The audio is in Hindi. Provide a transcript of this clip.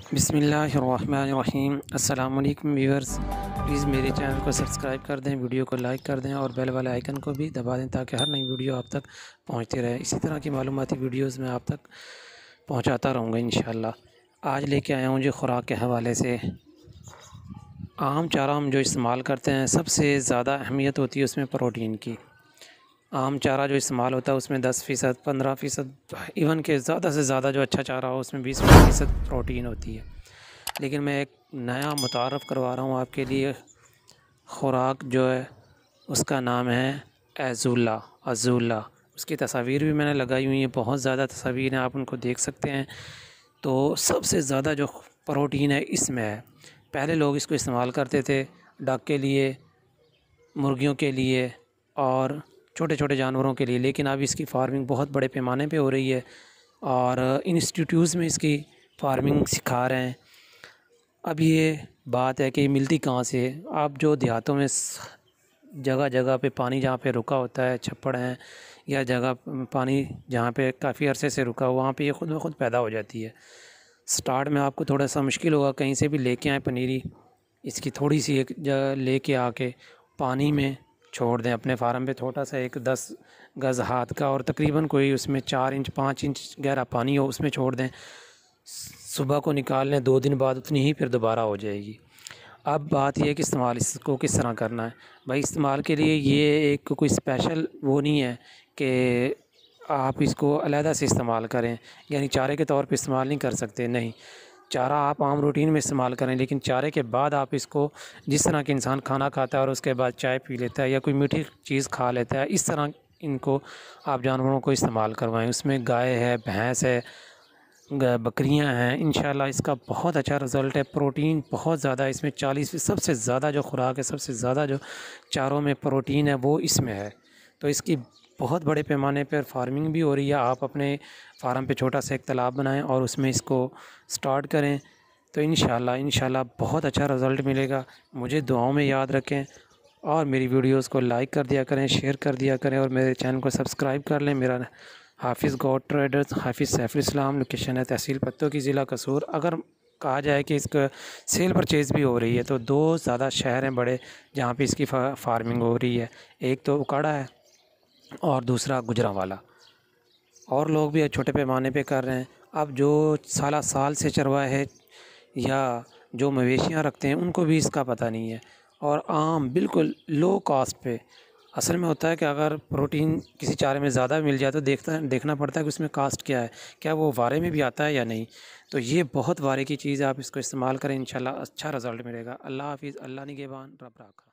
बिस्मिल्लाहिर्रहमानिर्रहीम। अस्सलाम वालेकुम व्यूअर्स, प्लीज़ मेरे चैनल को सब्सक्राइब कर दें, वीडियो को लाइक कर दें और बेल वाले आइकन को भी दबा दें ताकि हर नई वीडियो आप तक पहुंचती रहे। इसी तरह की मालूमाती वीडियोस मैं आप तक पहुंचाता रहूँगा इंशाअल्लाह। आज लेके आया हूँ जो खुराक के हवाले से आम चारा हम जो इस्तेमाल करते हैं, सबसे ज़्यादा अहमियत होती है उसमें प्रोटीन की। आम चारा जो इस्तेमाल होता है उसमें 10%, 15%, इवन के ज़्यादा से ज़्यादा जो अच्छा चारा हो उसमें 20% प्रोटीन होती है। लेकिन मैं एक नया मुतारफ़ करवा रहा हूँ आपके लिए। खुराक जो है उसका नाम है अज़ूला। उसकी तस्वीर भी मैंने लगाई हुई है, बहुत ज़्यादा तस्वीर हैं, आप उनको देख सकते हैं। तो सबसे ज़्यादा जो प्रोटीन है इसमें है। पहले लोग इसको इस्तेमाल करते थे डक के लिए, मुर्गियों के लिए और छोटे छोटे जानवरों के लिए, लेकिन अब इसकी फार्मिंग बहुत बड़े पैमाने पे हो रही है और इंस्टीट्यूट्स में इसकी फार्मिंग सिखा रहे हैं। अब ये बात है कि मिलती कहाँ से है। आप जो देहातों में जगह जगह पे पानी जहाँ पे रुका होता है, छप्पड़ हैं या जगह पानी जहाँ पे काफ़ी अरसे से रुका हुआ, वहाँ पे ये ख़ुद ब खुद पैदा हो जाती है। स्टार्ट में आपको थोड़ा सा मुश्किल होगा, कहीं से भी लेके आए पनीरी, इसकी थोड़ी सी एक जगह लेके आके पानी में छोड़ दें अपने फार्म पे, छोटा सा एक 10 गज़ हाथ का, और तकरीबन कोई उसमें 4 इंच 5 इंच गहरा पानी हो, उसमें छोड़ दें। सुबह को निकाल लें, 2 दिन बाद उतनी ही फिर दोबारा हो जाएगी। अब बात यह है कि इस्तेमाल इसको किस तरह करना है। भाई इस्तेमाल के लिए ये एक कोई स्पेशल वो नहीं है कि आप इसको अलहदा से इस्तेमाल करें, यानी चारे के तौर पे इस्तेमाल नहीं कर सकते। नहीं, चारा आप आम रूटीन में इस्तेमाल करें, लेकिन चारे के बाद आप इसको जिस तरह के इंसान खाना खाता है और उसके बाद चाय पी लेता है या कोई मीठी चीज़ खा लेता है, इस तरह इनको आप जानवरों को इस्तेमाल करवाएं। उसमें गाय है, भैंस है, बकरियां हैं। इंशाल्लाह इसका बहुत अच्छा रिज़ल्ट है। प्रोटीन बहुत ज़्यादा इसमें 40, सबसे ज़्यादा जो खुराक है, सबसे ज़्यादा जो चारों में प्रोटीन है वो इसमें है। तो इसकी बहुत बड़े पैमाने पर फार्मिंग भी हो रही है। आप अपने फार्म पे छोटा सा एक तालाब बनाएं और उसमें इसको स्टार्ट करें, तो इंशाल्लाह बहुत अच्छा रिज़ल्ट मिलेगा। मुझे दुआओं में याद रखें और मेरी वीडियोस को लाइक कर दिया करें, शेयर कर दिया करें और मेरे चैनल को सब्सक्राइब कर लें। मेरा हाफिज़ गॉड ट्रेडर्स, हाफिज़ सैफुल इस्लाम, लोकेशन है तहसील पत्तों की, ज़िला कसूर। अगर कहा जाए कि इसका सेल परचेज़ भी हो रही है तो 2 ज़्यादा शहर हैं बड़े जहाँ पे इसकी फार्मिंग हो रही है। एक तो उकाड़ा है और दूसरा गुजरांवाला। और लोग भी छोटे पैमाने पे कर रहे हैं। अब जो साल से चरवाहे है या जो मवेशियाँ रखते हैं उनको भी इसका पता नहीं है। और आम बिल्कुल लो कॉस्ट पे, असल में होता है कि अगर प्रोटीन किसी चारे में ज़्यादा मिल जाए तो देखना पड़ता है कि उसमें कास्ट क्या है, क्या वो वारे में भी आता है या नहीं। तो ये बहुत वारे की चीज़ है, आप इसको इस्तेमाल करें, इंशाल्लाह अच्छा रिज़ल्ट मिलेगा। अल्लाह हाफिज़, अल्लाह निगहबान, रब राखा।